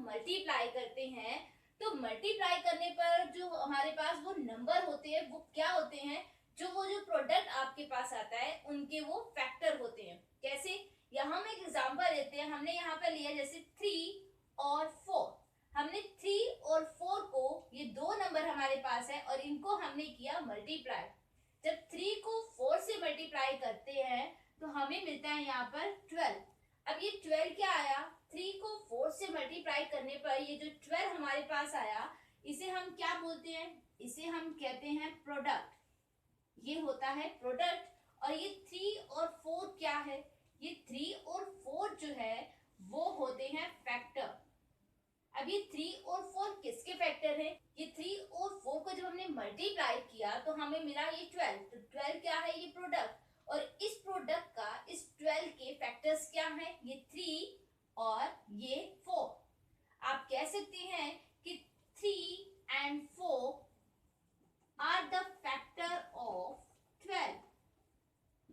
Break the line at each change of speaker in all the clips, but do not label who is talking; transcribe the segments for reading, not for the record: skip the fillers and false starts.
Multiply करते हैं तो मल्टीप्लाई करने पर जो हमारे पास वो नंबर होते हैं वो क्या होते हैं, वो जो प्रोडक्ट आपके पास आता है उनके वो फैक्टर होते हैं। कैसे, यहाँ हम एक एग्जांपल लेते हैं। हमने यहाँ पर लिया जैसे 3 और 4। हमने 3 और 4 को, ये दो नंबर हमारे पास है और इनको हमने किया मल्टीप्लाई। जब 3 को 4 से मल्टीप्लाई करते हैं तो हमें मिलता है यहाँ पर 12। अब ये 12 क्या आया, 3 को 4 से मल्टीप्लाई करने पर ये जो 12 हमारे पास आया, इसे हम क्या बोलते हैं, इसे हम कहते हैं प्रोडक्ट। ये होता है प्रोडक्ट। और ये 3 और 4 क्या है, ये 3 और 4 जो है वो होते हैं फैक्टर। अब ये 3 और 4 किसके फैक्टर हैं, ये 3 और 4 को जब हमने मल्टीप्लाई किया तो हमें मिला ये 12। तो 12 क्या है, ये प्रोडक्ट। और इस प्रोडक्ट का इस 12 के फैक्टर्स क्या हैं, ये 3 और ये 4। आप कह सकते हैं कि 3 and 4 are the factor of 12,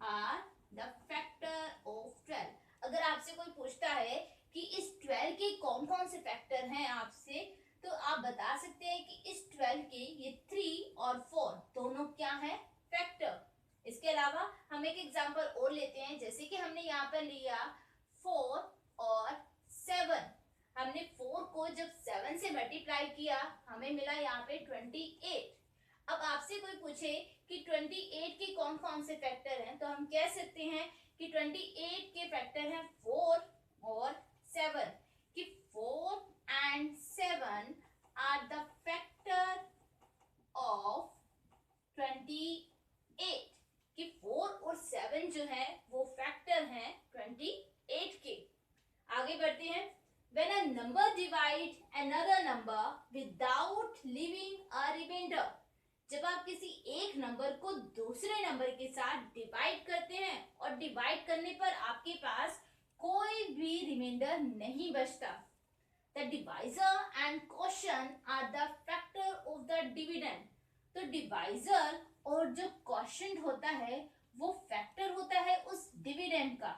are the factor of 12। अगर आपसे कोई पूछता है कि इस 12 के कौन कौन से फैक्टर हैं आपसे, तो आप बता सकते हैं कि इस 12 के ये 3 और 4 दोनों क्या है, फैक्टर। इसके अलावा हम एक एग्जांपल और लेते हैं, जैसे कि हमने यहाँ पर लिया 4 और 7। हमने 4 को जब 7 से मल्टीप्लाई किया हमें मिला यहाँ पे 28। अब आपसे कोई पूछे कि 28 के कौन कौन से फैक्टर हैं, तो हम कह सकते हैं कि 28 के फैक्टर हैं 4 और 7, कि 4 and 7 are the factor of 28, कि 4 और 7 जो है वो फैक्टर हैं 28 के। आगे बढ़ते हैं। When a number divide another number without leaving a remainder, जब आप किसी एक नंबर को दूसरे नंबर के साथ डिवाइड करते हैं और डिवाइड करने पर आपके पास कोई भी रिमाइंडर नहीं बचता, the divisor and quotient are the factor of the dividend। तो डिवाइजर और जो क्वोशिएंट होता है वो फैक्टर होता है उस डिविडेंड का।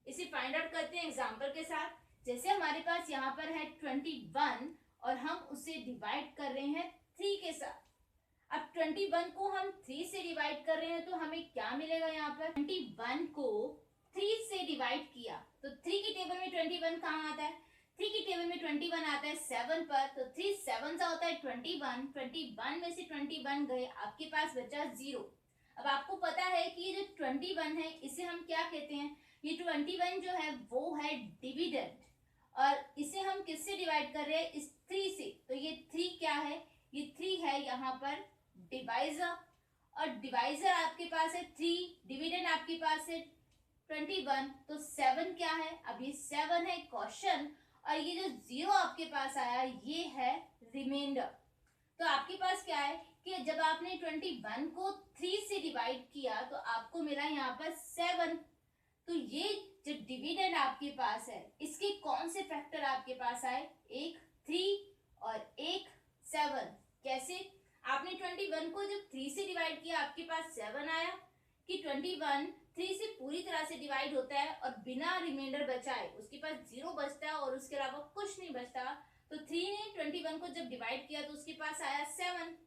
इसे फाइंड आउट करते हैं एग्जांपल के साथ। जैसे हमारे पास यहाँ पर है 21 और हम उसे डिवाइड कर रहे हैं 3 के साथ। अब 21 को हम 3 से डिवाइड कर रहे हैं तो हमें क्या मिलेगा, यहाँ पर 21 को 3 से डिवाइड किया तो 3 की टेबल में 21 कहाँ आता है, 3 की टेबल में 21 आता है 7 पर, तो 3 7 सा होता है 21। 21 में से 21 गए, आपके पास बचा 0। अब आपको पता है कि ये जो 21 है इसे हम क्या कहते हैं, ये 21 जो है वो है डिविडेंड और इसे हम किससे डिवाइड कर रहे हैं, इस 3 से। तो ये 3 क्या है, ये 3 है यहाँ पर डिवाइजर, और डिवाइजर आपके पास है 3, डिविडेंड आपके पास है 21, तो 7 क्या है, अब ये 7 है क्वोशिएंट, और ये जो 0 आपके पास आया ये है रिमाइंडर। तो आपके पास क्या है कि जब आपने 21 को 3 से डिवाइड किया तो आपको मिला यहाँ पर 7। तो ये जो डिविडेंड आपके पास है इसके कौन से फैक्टर आपके पास आए, एक 3 और एक 7। कैसे, आपने 21 को जब 3 से डिवाइड किया आपके पास 7 आया, कि 21 3 से पूरी तरह से डिवाइड होता है और बिना रिमाइंडर बचाए उसके पास 0 बचता है और उसके अलावा कुछ नहीं बचता। तो 3 ने 21 को जब डिवाइड किया तो उसके पास आया 7।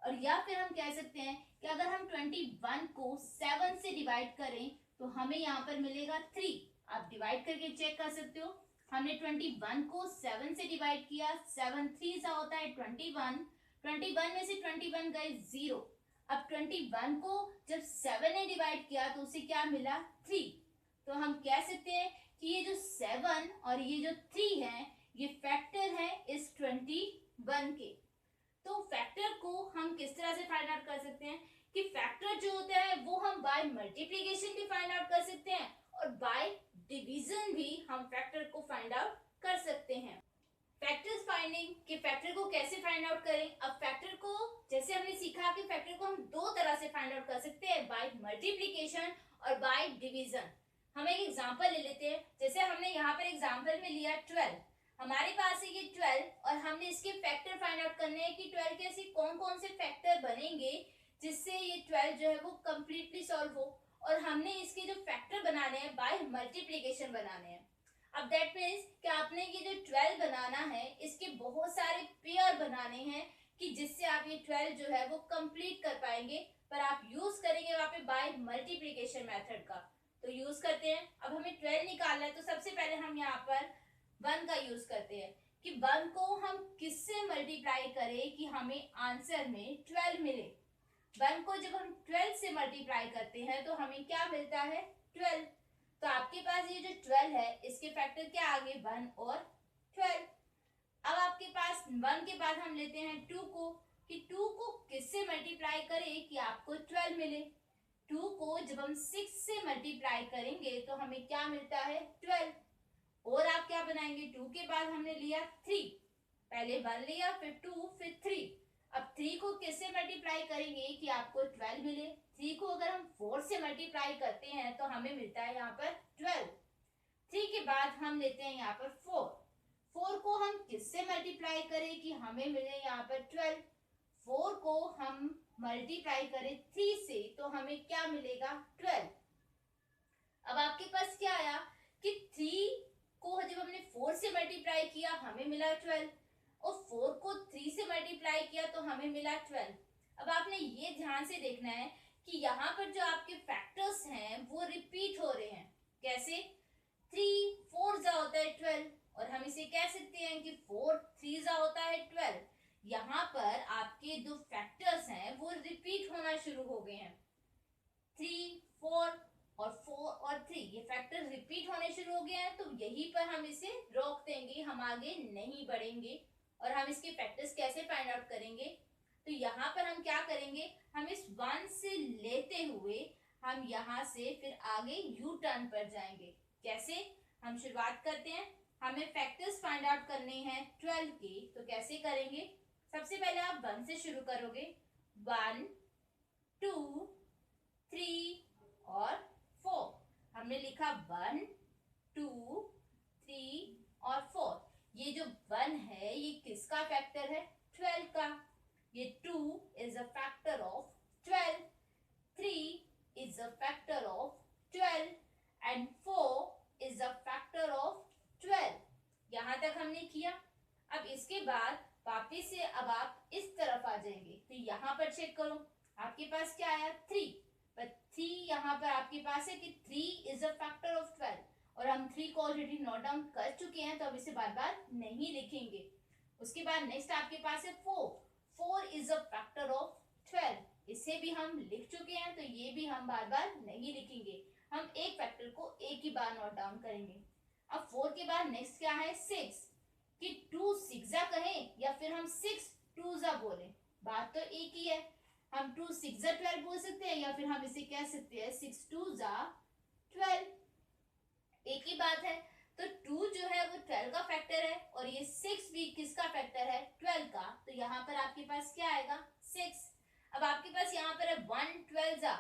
और या फिर हम कह सकते हैं कि अगर हम 21 को 7 से डिवाइड करें तो हमें यहाँ पर मिलेगा 3। आप डिवाइड करके चेक कर सकते हो, हमने 21 को 7 से डिवाइड किया, 7 3 सा होता है 21। 21 में से 21 गए 0। अब 21 को जब 7 ने डिवाइड किया तो उसे क्या मिला, 3। तो हम कह सकते हैं कि ये जो 7 और ये जो 3 है ये फैक्टर है इस 21 के। तो फैक्टर को हम किस तरह से फाइंड आउट कर सकते हैं कि फैक्टर जो होता है वो हम बाय मल्टीप्लिकेशन भी फाइंड आउट कर सकते हैं और बाय डिवीजन भी हम फैक्टर को फाइंड आउट कर सकते हैं। फैक्टर्स फाइंडिंग कि फैक्टर को कैसे फाइंड आउट करें। अब फैक्टर को जैसे हमने सीखा कि फैक्टर को हम दो तरह से फाइंड आउट कर सकते हैं, बाय मल्टीप्लिकेशन और बाय डिवीजन। हम एक एग्जांपल ले लेते हैं। जैसे हमने यहाँ पर एग्जांपल में लिया 12, हमारे पास है ये 12 और हमने इसके फैक्टर फाइंड आउट करने हैं कि 12 के ऐसे कौन कौन से फैक्टर बनेंगे जिससे ये 12 जो है वो कम्प्लीटली सॉल्व हो, और हमने इसके जो फैक्टर बनाने हैं बाय मल्टीप्लिकेशन बनाने हैं। अब दैट मीन्स कि आपने ये जो 12 बनाना है इसके बहुत सारे पेयर बनाने हैं कि जिससे आप ये 12 जो है वो कंप्लीट कर पाएंगे, पर आप यूज करेंगे वहां पे बाय मल्टीप्लिकेशन मेथड का। तो यूज करते हैं। अब हमें 12 निकालना है, तो सबसे पहले हम यहाँ पर 1 का यूज करते हैं कि 1 को हम किससे मल्टीप्लाई करें कि हमें आंसर में 12 मिले। 1 को जब हम 12 से मल्टीप्लाई करते हैं तो हमें क्या मिलता है, 12। तो आपके पास ये जो 12 है इसके फैक्टर क्या आ गए, 1 और 12। अब आपके पास 1 के बाद हम लेते हैं 2 को, कि 2 को किससे मल्टीप्लाई करें कि आपको 12 मिले। 2 को जब हम 6 से मल्टीप्लाई करेंगे तो हमें क्या मिलता है, 12। और आप क्या बनाएंगे, 2 के बाद हमने लिया 3, पहले 1 लिया फिर 2 फिर 3। अब 3 को किससे मल्टीप्लाई करेंगे कि आपको 12 मिले। 3 को अगर हम 4 से मल्टीप्लाई करते हैं तो हमें मिलता है यहाँ पर 12। 3 के बाद हम लेते हैं यहाँ पर 4। 4 को हम किससे मल्टीप्लाई करें कि हमें मिले यहाँ पर 12। 4 को हम मल्टीप्लाई करें 3 से तो हमें क्या मिलेगा, 12। अब आपके पास क्या आया कि 3 को जब हमने 4 से मल्टीप्लाई किया हमें मिला 12, और 4 को 3 से मल्टीप्लाई किया तो हमें मिला 12। अब आपने ये ध्यान से देखना है कि यहाँ पर जो आपके फैक्टर्स हैं वो रिपीट हो रहे हैं। कैसे, 3 4 जा होता है 12, और हम इसे कह सकते हैं कि 4 3 जा होता है 12। यहाँ पर आपके दो फैक्टर्स हैं वो रिपीट होना शुरू हो गए हैं। 3 4 और 4 और 3 ये फैक्टर रिपीट होने शुरू हो गए हैं, तो यहीं पर हम इसे रोक देंगे, हम आगे नहीं बढ़ेंगे। और हम इसके फैक्टर्स कैसे फाइंड आउट करेंगे, तो यहाँ पर हम क्या करेंगे, हम इस 1 से लेते हुए हम यहाँ से फिर आगे यू टर्न पर जाएंगे। कैसे, हम शुरुआत करते हैं, हमें फैक्टर्स फाइंड आउट करने हैं 12 के, तो कैसे करेंगे, सबसे पहले आप 1 से शुरू करोगे, 1 2 3 और 4। हमने लिखा 1 2 3 और 4। ये जो 1 है ये किसका फैक्टर है, 12 का। ये 2 is a factor of 12, 3 is a factor of 12 and 4 is a factor of 12। यहां तक हमने किया। अब इसके बाद वापिस से अब आप इस तरफ आ जाएंगे, तो यहाँ पर चेक करो आपके पास क्या आया, 3। पर 3 यहाँ पर आपके पास है कि 3 इज अ फैक्टर ऑफ 12, और हम 3 को ऑलरेडी नोट डाउन कर चुके हैं तो अब इसे बार बार नहीं लिखेंगे। उसके बाद नेक्स्ट आपके पास है 4। 4 इज अ फैक्टर ऑफ 12, इसे भी हम लिख चुके हैं तो ये भी हम बार बार नहीं लिखेंगे, हम एक फैक्टर को एक ही बार नोट डाउन करेंगे। अब 4 के बाद नेक्स्ट क्या है, 6, कि 2 6 कहें या फिर हम 6 2 बोलें, बात तो एक ही है। हम 2 6 12 बोल सकते हैं या फिर हम इसे कह सकते हैं 6 2 12, एक ही बात है। तो 2 जो है वो 12 का फैक्टर है और ये 6 भी किसका फैक्टर है, 12 का। तो यहाँ पर आपके पास क्या आएगा, 6। अब आपके पास यहाँ पर है 1 12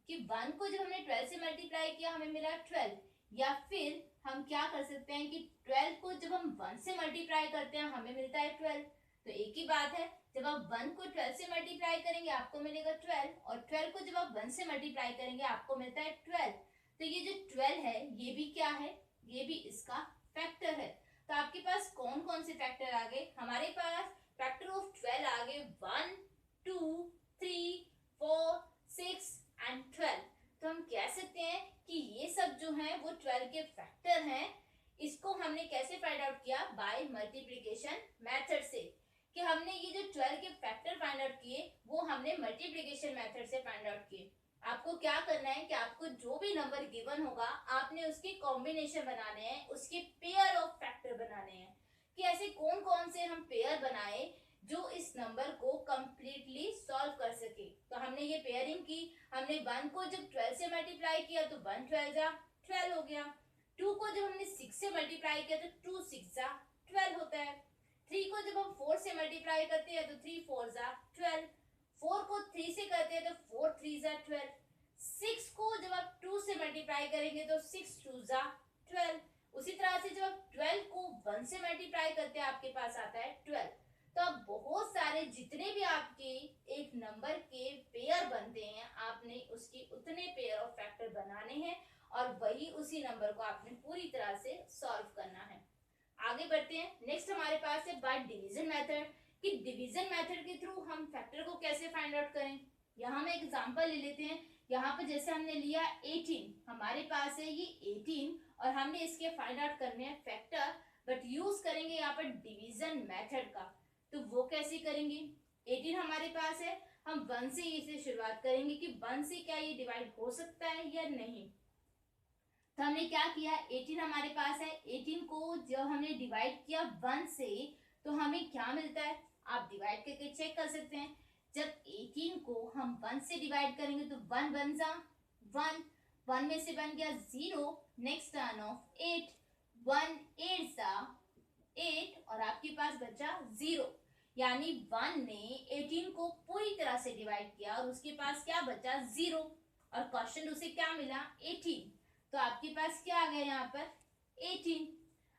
कि 1 को जब हमने 12 से मल्टीप्लाई किया हमें मिला 12, या फिर हम क्या कर सकते हैं कि 12 को जब हम 1 से मल्टीप्लाई करते हैं हमें मिलता है 12। तो एक ही बात है, जब आप 1 को 12 से मल्टीप्लाई करेंगे आपको मिलेगा 12, और 12 को जब आप 1 से मल्टीप्लाई करेंगे आपको मिलता है 12। तो ये जो 12 है ये भी क्या है, ये भी इसका फैक्टर है। तो आपके पास कौन कौन से फैक्टर आ गए, हमारे पास फैक्टर ऑफ 12 आ गए 1 2 3 4 6 एंड 12। तो हम कह सकते हैं कि ये सब जो हैं वो 12 के फैक्टर हैं। इसको हमने कैसे फाइंड आउट किया, बाय मल्टीप्लिकेशन मेथड से, कि हमने ये जो 12 के फैक्टर फाइंड आउट किए वो हमने मल्टीप्लिकेशन मेथड से फाइंड आउट किए। आपको क्या करना है कि आपको जो भी नंबर गिवन होगा आपने उसके कॉम्बिनेशन बनाने हैं, उसके पेयर ऑफ फैक्टर बनाने हैं, कि ऐसे कौन कौन से हम पेयर बनाए जो इस नंबर को कंप्लीटली सॉल्व कर सके। तो हमने ये पेयरिंग की, हमने 1 को जब 12 से मल्टीप्लाई किया तो 1 12 12 हो गया। 2 को जब हमने 6 से मल्टीप्लाई किया तो 2 6 12 होता है। 3 को जब हम 4 से मल्टीप्लाई करते हैं तो 3 4 12। 4 को 3 से करते हैं तो 4 3 12। 6 को जब आप 2 से मल्टीप्लाई करेंगे तो 6 2 12। उसी तरह से जब आप 12 को 1 से मल्टीप्लाई करते हैं आपके पास आता है 12। तो अब बहुत सारे जितने भी आपके एक नंबर के पेयर बनते हैं आपने उसकी उतने पेयर ऑफ फैक्टर बनाने हैं और वही उसी नंबर को आपने पूरी तरह से सॉल्व करना आगे बढ़ते हैं। नेक्स्ट हमारे पास है बाय डिवीजन मेथड, कि डिवीजन मेथड के थ्रू हम फैक्टर को कैसे फाइंड आउट करें। यहाँ हम एग्जांपल ले लेते हैं। यहाँ पर जैसे हमने लिया 18, हमारे पास है ये 18 और हमने इसके फाइंड आउट करने हैं फैक्टर, बट यूज करेंगे यहाँ पर डिवीजन मेथड का। तो वो कैसे करेंगे, 18 हमारे पास है, हम 1 से इसे शुरुआत करेंगे कि 1 से क्या ये डिवाइड हो सकता है या नहीं। तो हमने क्या किया, 18 हमारे पास है, 18 को जब हमने डिवाइड किया 1 से तो हमें क्या मिलता है, आप डिवाइड करके चेक कर सकते हैं। जब 18 को हम 1 से डिवाइड करेंगे तो 1 1 जा 1, 1 में से बन गया 0, नेक्स्ट टर्न ऑफ 8, 1 8 जा 8 और आपके पास बचा 0, यानी 1 ने 18 को पूरी तरह से डिवाइड किया और उसके पास क्या बचा 0 और क्वेश्चन उसे क्या मिला 18। तो आपके पास क्या आ गया यहाँ पर 18।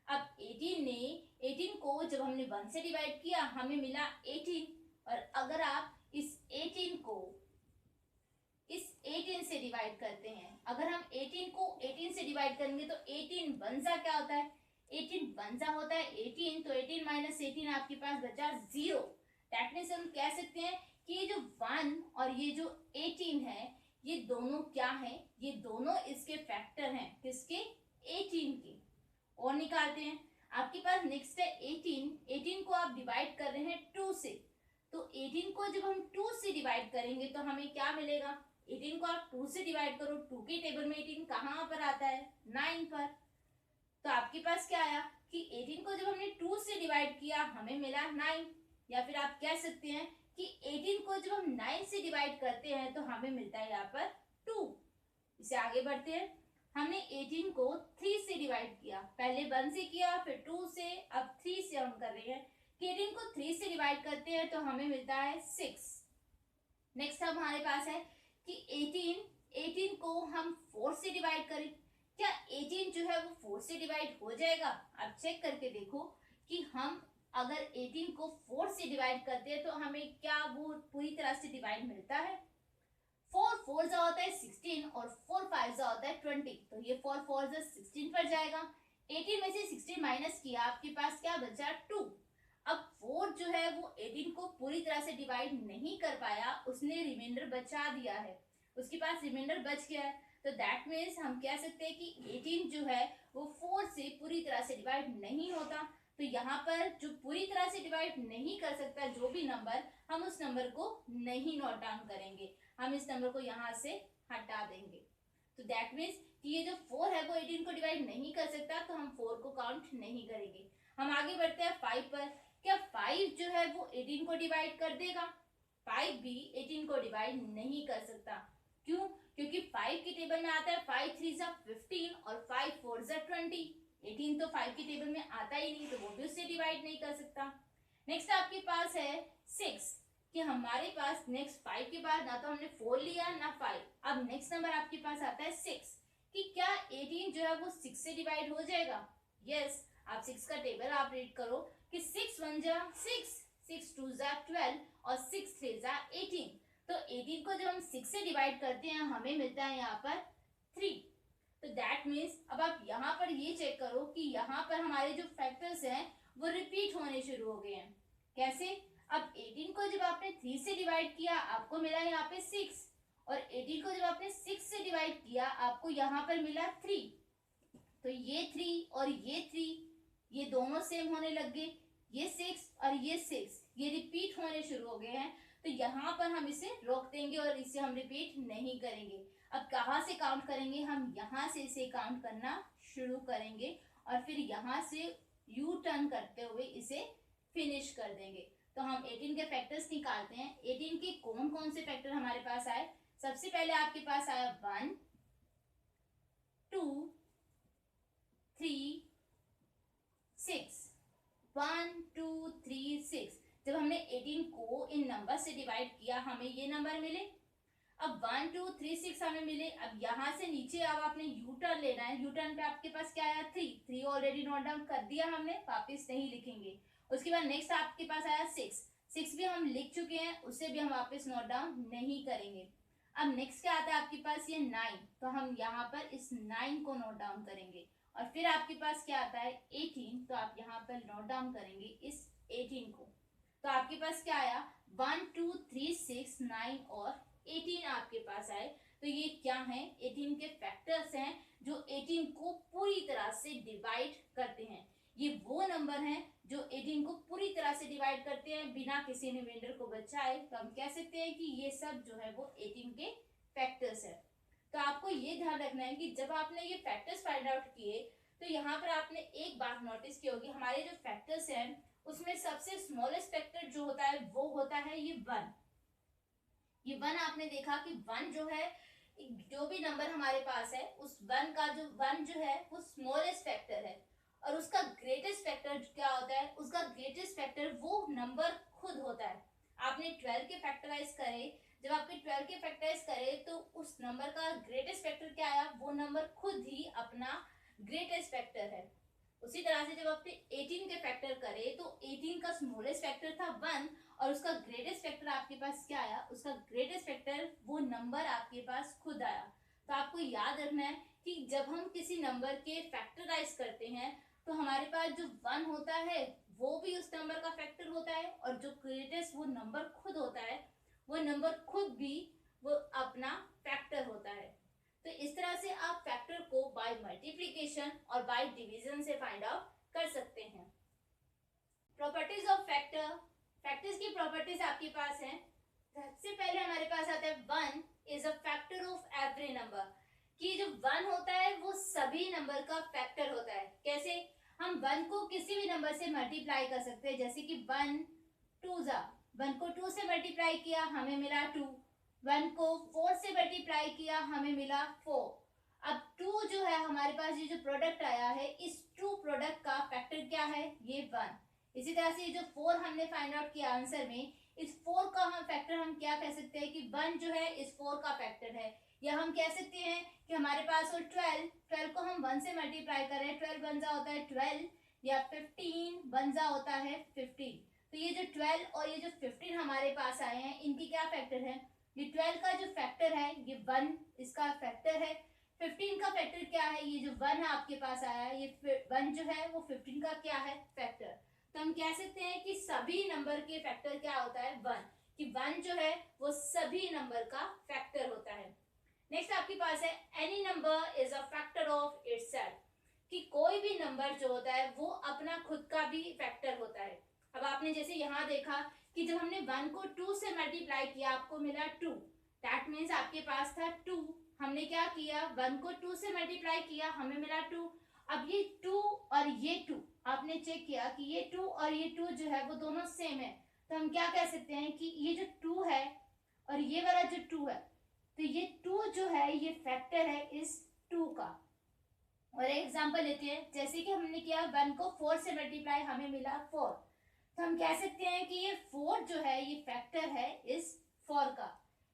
अब 18 ने 18 को जब हमने 1 से डिवाइड किया हमें मिला 18, और अगर आप इस 18 को इस 18 से डिवाइड करते हैं, अगर हम 18 को 18 से डिवाइड करेंगे तो 18 बनजा क्या होता है, 18 बनजा होता है 18, तो 18 माइनस 18 आपके पास बचा 0। दैट मीन्स हम कह सकते हैं कि ये जो 1 और ये जो 18 है ये दोनों क्या है, ये दोनों इसके फैक्टर हैं, किसके 18 के। और निकालते हैं, आपके पास नेक्स्ट है 18, 18 को आप डिवाइड कर रहे हैं 2 से, तो 18 को जब हम 2 से डिवाइड करेंगे तो हमें क्या मिलेगा, 18 को आप 2 से डिवाइड करो, 2 के टेबल में 18 कहाँ पर आता है 9 पर। तो आपके पास क्या आया कि 18 को जब हमने 2 से डिवाइड किया हमें मिला 9, या फिर आप कह सकते हैं कि 18 को जब हम 9 से डिवाइड करते हैं तो हमें मिलता है यहाँ पर 2। इसे आगे बढ़ते हैं, हमने 18 को 3 से डिवाइड किया, पहले 1 से किया फिर 2 से, अब 3 से हम कर रहे हैं कि 18 को 3 से डिवाइड करते हैं तो हमें मिलता है 6। नेक्स्ट अब हमारे पास है कि 18 को हम 4 से डिवाइड करें, क्या 18 जो है वो 4 से डिवाइड हो जाएगा। आप चेक करके देखो कि हम अगर 18 को 4 से डिवाइड करते हैं तो हमें क्या वो पूरी तरह से डिवाइड मिलता है। 4 4 जा होता है 16 और 4 5 जा होता है 20, तो ये 4 4 जा 16 पर जाएगा। 18 में से 16 माइनस किया, आपके पास क्या बचा 2। अब 4 जो है वो 18 को पूरी तरह से डिवाइड नहीं कर पाया, उसने रिमाइंडर बचा दिया है, उसके पास रिमाइंडर बच गया है। तो दैट मीन्स हम कह सकते हैं कि 18 जो है वो 4 से पूरी तरह से डिवाइड नहीं होता। तो यहाँ पर जो पूरी तरह से डिवाइड नहीं कर सकता जो भी नंबर, हम उस नंबर को नहीं नोट डाउन करेंगे, हम इस नंबर को यहाँ से हटा देंगे। तो दैट मीन्स कि ये जो 4 है वो 18 को डिवाइड नहीं कर सकता, तो हम 4 को काउंट नहीं करेंगे। हम आगे बढ़ते हैं 5 पर। क्या 5 जो है वो 18 को डिवाइड कर देगा, 5 भी 18 को डिवाइड नहीं कर सकता। क्यों, क्योंकि 5 के टेबल में आता है 5 3 जा 15 और 5 4 जा 20। 18 तो 5 के टेबल में आता ही नहीं, तो वो भी उससे डिवाइड नहीं कर सकता। नेक्स्ट आपके पास है 6, कि हमारे पास नेक्स्ट 5 के बाद ना तो हमने 4 लिया ना 5, अब नेक्स्ट नंबर आपके पास आता है 6, कि क्या 18 जो है वो 6 से डिवाइड हो जाएगा। यस, आप 6 का टेबल आप रीड करो कि 6 1 जा 6, 6 2 जा 12 और 6 3 जा 18। तो 18 को जब हम 6 से डिवाइड करते हैं हमें मिलता है यहाँ पर 3। तो दैट मीन्स अब आप यहाँ पर ये चेक करो कि यहाँ पर हमारे जो फैक्टर्स हैं वो रिपीट होने शुरू हो गए हैं। कैसे, अब 18 को जब आपने 3 से डिवाइड किया आपको मिला यहाँ पे 6, और 18 को जब आपने 6 से डिवाइड किया आपको यहाँ पर मिला 3। तो ये 3 और ये 3 ये दोनों सेम होने लग गए, ये 6 और ये 6 ये रिपीट होने शुरू हो गए हैं। तो यहाँ पर हम इसे रोक देंगे और इसे हम रिपीट नहीं करेंगे। अब कहाँ से काउंट करेंगे, हम यहाँ से इसे काउंट करना शुरू करेंगे और फिर यहाँ से यू टर्न करते हुए इसे फिनिश कर देंगे। तो हम 18 के फैक्टर्स निकालते हैं। 18 के कौन कौन से फैक्टर हमारे पास आए, सबसे पहले आपके पास आया 1 2 3 6, 1 2 3 6। जब हमने 18 को इन नंबर से डिवाइड किया हमें ये नंबर मिले। अब 1 2 3 6 हमें मिले। अब यहाँ से नीचे अब आपने यू टर्न लेना है। यू टर्न पे आपके पास क्या आया 3 ऑलरेडी नोट डाउन कर दिया हमने, वापस नहीं लिखेंगे। उसके बाद नेक्स्ट आपके पास आया 6 भी हम लिख चुके हैं, उसे भी हम वापस नोट डाउन नहीं करेंगे। अब नेक्स्ट क्या आता है आपके पास, ये 9, तो हम यहाँ पर इस 9 को नोट डाउन करेंगे और फिर आपके पास क्या आता है 18, तो आप यहाँ पर नोट डाउन करेंगे इस 18 को। तो आपके पास क्या आया 1 2 3 6 9 और 18 आपके पास आए। तो ये क्या है 18 के फैक्टर्स हैं जो 18 को पूरी तरह से डिवाइड करते हैं। ये वो नंबर हैं जो 18 को पूरी तरह से डिवाइड करते हैं बिना किसी रिमाइंडर को बचाए। तो हम कह सकते हैं कि ये सब जो है वो 18 के फैक्टर्स है। तो आपको ये ध्यान रखना है कि जब आपने ये फैक्टर्स फाइंड आउट किए तो यहाँ पर आपने एक बात नोटिस की होगी, हमारे जो फैक्टर्स हैं उसमें सबसे स्मॉलेस्ट फैक्टर जो होता है वो होता है ये 1। ये 1 आपने देखा कि 1 जो है जो भी नंबर हमारे पास है उस 1 का जो 1 जो है वो स्मॉलेस्ट फैक्टर है। और उसका ग्रेटेस्ट फैक्टर क्या होता है, उसका ग्रेटेस्ट फैक्टर वो नंबर खुद होता है। आपने 12 के फैक्टराइज करे, जब आपके 12 के फैक्टराइज करे तो उस नंबर का ग्रेटेस्ट फैक्टर क्या आया, वो नंबर खुद ही अपना ग्रेटेस्ट फैक्टर है। उसी तरह से जब आपने 18 के फैक्टर करे तो 18 का स्मॉलेस्ट फैक्टर था 1 और उसका ग्रेटेस्ट फैक्टर आपके पास क्या आया, उसका ग्रेटेस्ट फैक्टर वो नंबर आपके पास खुद आया। तो आपको याद रखना है कि जब हम किसी नंबर के फैक्टराइज करते हैं तो हमारे पास जो 1 होता है वो भी उस नंबर का फैक्टर होता है और जो ग्रेटेस्ट वो नंबर खुद होता है वो नंबर खुद भी वो अपना फैक्टर होता है। तो इस तरह से आप फैक्टर को बाय मल्टीप्लिकेशन और बाय डिवीजन से फाइंड आउट कर सकते हैं। प्रॉपर्टीज ऑफ फैक्टर, फैक्टर्स की प्रॉपर्टीज आपके पास हैं। सबसे पहले हमारे पास आता है 1 is a factor of every number, कि जो 1 होता है वो सभी नंबर का फैक्टर होता है। कैसे, हम 1 को किसी भी नंबर से मल्टीप्लाई कर सकते हैं, जैसे कि 1 2 जा 1 को 2 से मल्टीप्लाई किया हमें मिला 2, 1 को 4 से मल्टीप्लाई किया हमें मिला 4। अब 2 जो है हमारे पास ये जो प्रोडक्ट आया है इस 2 प्रोडक्ट का फैक्टर क्या है, ये 1। इसी तरह से ये जो 4 हमने फाइंड आउट किया आंसर में, इस 4 का हम फैक्टर हम क्या कह सकते हैं कि 1 जो है इस 4 का फैक्टर है। या हम कह सकते हैं कि हमारे पास और 12 को हम 1 से मल्टीप्लाई करें, 12 वन जा होता है 12 या 15 वन जा होता है 15। तो ये जो 12 और ये जो 15 हमारे पास आए हैं इनकी क्या फैक्टर है, ये 12 का जो फैक्टर है ये 1 इसका फैक्टर है। 15 का फैक्टर क्या है, ये जो 1 आपके पास आया है ये 1 जो है वो 15 का क्या है फैक्टर। तो हम कह सकते हैं कि सभी नंबर के फैक्टर क्या होता है 1, कि 1 जो है वो सभी नंबर का फैक्टर होता है। नेक्स्ट आपके पास है any number is a factor of itself, कि कोई भी नंबर जो होता है वो अपना खुद का भी फैक्टर होता है। अब आपने जैसे यहाँ देखा कि जब हमने 1 को 2 से मल्टीप्लाई किया आपको मिला 2, दैट मीन्स आपके पास था 2, हमने क्या किया 1 को 2 से मल्टीप्लाई किया हमें मिला 2। अब ये 2 और ये 2 आपने चेक किया कि ये 2 और ये 2 जो है वो दोनों सेम है। तो हम क्या कह सकते हैं कि ये जो 2 है और ये वाला जो 2 है, तो ये 2 जो है ये फैक्टर है इस 2 का। और एक एग्जांपल लेते हैं, जैसे कि हमने किया 1 को 4 से मल्टीप्लाई हमें मिला 4, तो हम कह सकते हैं कि ये 4 जो है ये फैक्टर है इस 4 का।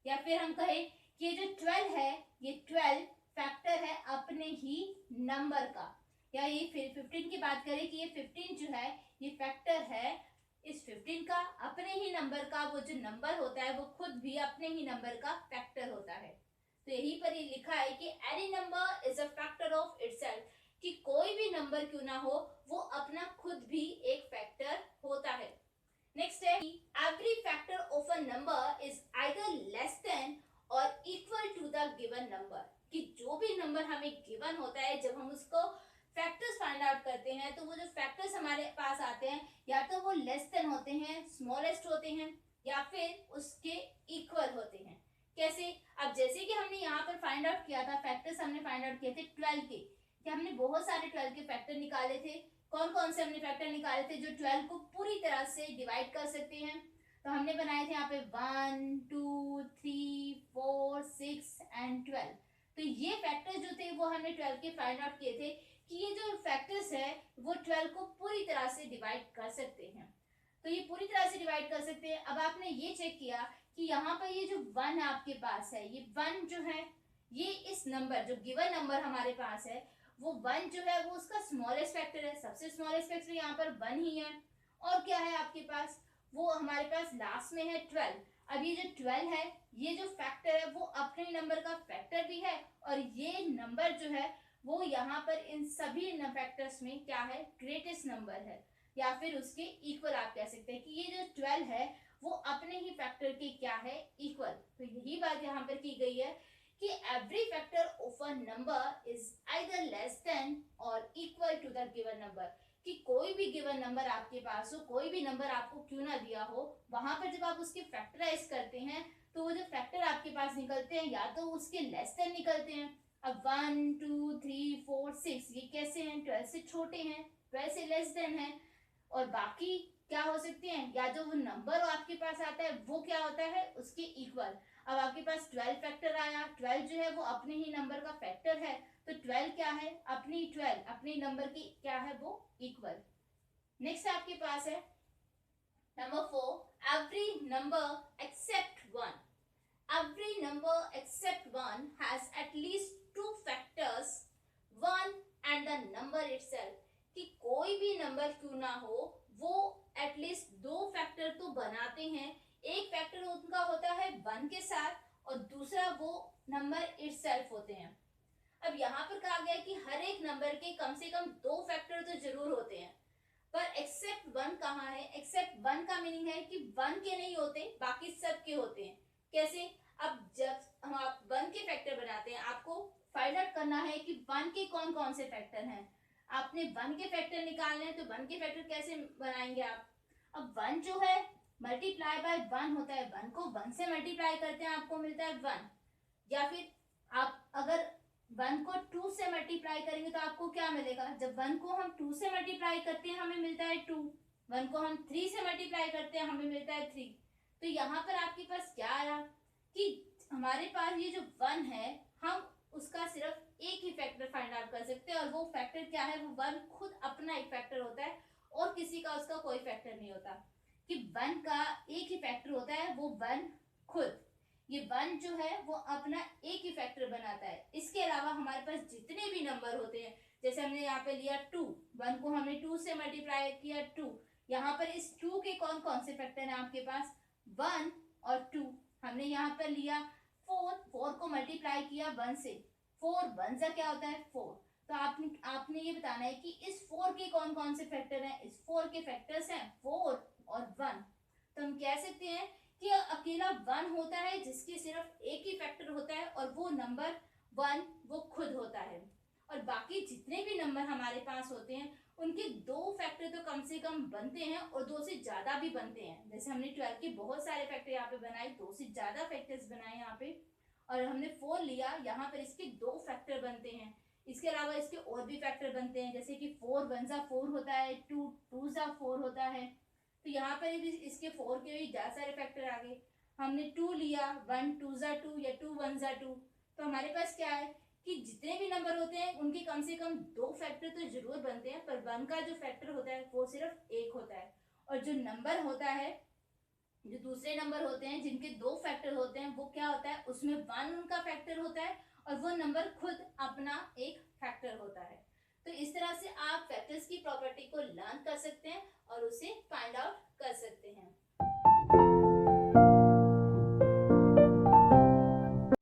या फिर हम कहें कि ये जो 12 है ये 12 फैक्टर है अपने ही नंबर का। या ये फिर 15 की बात करें कि ये 15 जो है ये फैक्टर है इस 15 का, अपने ही नंबर का। वो जो नंबर होता है वो खुद भी अपने ही नंबर का फैक्टर होता है। तो यहीं पर ये लिखा है कि any number is a factor of itself, कि कोई भी नंबर क्यों ना हो वो अपना खुद भी एक फैक्टर होता है। नेक्स्ट है every factor of a number is either less than or equal to the given number, कि जो भी नंबर हमें गिवन होता है जब हम उसको फैक्टर्स फाइंड आउट करते हैं तो वो जो फैक्टर्स हमारे पास आते हैं या तो वो लेस देन होते हैं, स्मॉलेस्ट होते हैं, या फिर उसके इक्वल होते हैं। कैसे, अब जैसे कि हमने यहाँ पर फाइंड आउट किया था, फैक्टर्स हमने फाइंड आउट किए थे 12 के, कि हमने बहुत सारे 12 के फैक्टर निकाले थे। कौन कौन से हमने फैक्टर निकाले थे जो 12 को पूरी तरह से डिवाइड कर सकते हैं, तो हमने बनाए थे यहाँ पे 1 2 3 4 6 एंड 12। तो ये फैक्टर्स जो थे वो हमने 12 के फाइंड आउट किए थे कि ये जो फैक्टर्स है वो 12 को पूरी तरह से डिवाइड कर सकते हैं। तो ये पूरी तरह से डिवाइड कर सकते हैं। अब आपने ये चेक किया कि यहाँ पर ये जो 1 आपके पास है, ये 1 जो है ये इस नंबर जो गिवन नंबर हमारे पास है वो 1 जो है वो उसका स्मॉलेस्ट फैक्टर है। सबसे स्मॉलेस्ट फैक्टर यहाँ पर 1 ही है। और क्या है आपके पास, वो हमारे पास लास्ट में है 12। अब ये जो 12 है ये जो फैक्टर है वो अपने नंबर का फैक्टर भी है और ये नंबर जो है वो यहाँ पर इन सभी फैक्टर्स में क्या है, ग्रेटेस्ट नंबर है, या फिर उसके इक्वल आप कह सकते हैं कि ये जो 12 है वो अपने ही फैक्टर के क्या है, इक्वल। तो यही बात यहाँ पर की गई है कि every factor of a number is either less than or equal to the given number, कि कोई भी गिवन नंबर आपके पास हो, कोई भी नंबर आपको क्यों ना दिया हो, वहां पर जब आप उसके फैक्टराइज करते हैं तो वो जो फैक्टर आपके पास निकलते हैं या तो उसके लेस देन निकलते हैं। अब 1 2 3 4 6 ये कैसे हैं, 12 से छोटे हैं, 12 से लेस देन है, और बाकी क्या हो सकते हैं, या जो वो नंबर आपके पास आता है वो क्या होता है, उसके इक्वल। अब आपके पास 12 फैक्टर आया, 12 जो है वो अपने ही नंबर का फैक्टर है, तो 12 क्या है, अपनी 12 अपनी नंबर की क्या है, वो इक्वल। नेक्स्ट आपके पास है number 4, every number except 1, every number except 1 has at least two factors, 1 and the number itself, कि कोई भी नंबर क्यों ना हो वो एटलीस्ट दो फैक्टर तो बनाते हैं। एक फैक्टर उनका होता है 1 के साथ और दूसरा वो नंबर इटसेल्फ होते हैं। अब यहाँ पर कहा गया कि हर एक नंबर के कम से कम दो फैक्टर तो जरूर होते हैं, पर एक्सेप्ट 1 कहाँ है, एक्सेप्ट 1 का मीनिंग है कि 1 के नहीं होते, बाकी सब के होते हैं। कैसे, अब जब हम आप 1 के फैक्टर बनाते हैं, आपको फाइंड आउट करना है कि 1 के कौन कौन से फैक्टर हैं। आपने 1 के फैक्टर निकालने हैं, तो 1 के फैक्टर कैसे बनाएंगे आप। अब 1 जो है मल्टीप्लाई बाय 1 होता है, 1 को 1 से मल्टीप्लाई करते हैं आपको मिलता है 1, या फिर आप अगर 1 को 2 से मल्टीप्लाई करेंगे तो आपको क्या मिलेगा, जब 1 को हम 2 से मल्टीप्लाई करते हैं हमें मिलता है 2, 1 को हम 3 से मल्टीप्लाई करते हैं हमें मिलता है 3। तो यहाँ पर आपके पास क्या आया कि हमारे पास ये जो 1 है हम उसका सिर्फ एक ही फैक्टर फाइंड आउट कर सकते हैं, और वो फैक्टर क्या है, वो 1 खुद अपना एक फैक्टर होता है और किसी का उसका कोई फैक्टर नहीं होता, कि 1 का एक ही फैक्टर होता है, वो 1 खुद, ये 1 जो है वो अपना एक ही फैक्टर बनाता है। इसके अलावा हमारे पास जितने भी नंबर होते हैं, जैसे हमने यहाँ पे लिया 2, 1 को हमने 2 से मल्टीप्लाई किया 2, यहाँ पर इस 2 के कौन कौन से फैक्टर हैं आपके पास, 1 और 2। हमने यहाँ पर लिया 4 को मल्टीप्लाई किया 1 से, 4 1 सा क्या होता है 4। तो आपने ये बताना है कि इस 4 के कौन कौन से फैक्टर हैं, इस 4 के फैक्टर्स हैं 4 और 1। तो हम कह सकते हैं कि अकेला 1 होता है जिसके सिर्फ एक ही फैक्टर होता है और वो नंबर 1 वो खुद होता है, और बाकी जितने भी नंबर हमारे पास होते हैं उनके दो फैक्टर तो कम से कम बनते हैं और दो से ज्यादा भी बनते हैं। जैसे हमने 12 के बहुत सारे फैक्टर यहाँ पे बनाए, दो से ज्यादा फैक्टर्स बनाए यहाँ पे, और हमने 4 लिया, यहाँ पर इसके दो फैक्टर बनते हैं। इसके अलावा इसके और भी फैक्टर बनते हैं, जैसे कि 4 1 सा 4 होता है, 2 2 सा 4 होता है। तो यहाँ पर भी इसके 4 के भी ज्यादा सारे फैक्टर आ गए। हमने 2 लिया, 1 2 सा 2 या 2 1 सा 2। तो हमारे पास क्या है कि जितने भी नंबर होते हैं उनके कम से कम दो फैक्टर तो जरूर बनते हैं, पर 1 का जो फैक्टर होता है वो सिर्फ एक होता है। और जो नंबर होता है, जो दूसरे नंबर होते हैं जिनके दो फैक्टर होते हैं, वो क्या होता है, उसमें 1 उनका फैक्टर होता है और वो नंबर खुद अपना एक फैक्टर होता है। तो इस तरह से आप फैक्टर्स की प्रॉपर्टी को लर्न कर सकते हैं और उसे फाइंड आउट कर सकते हैं।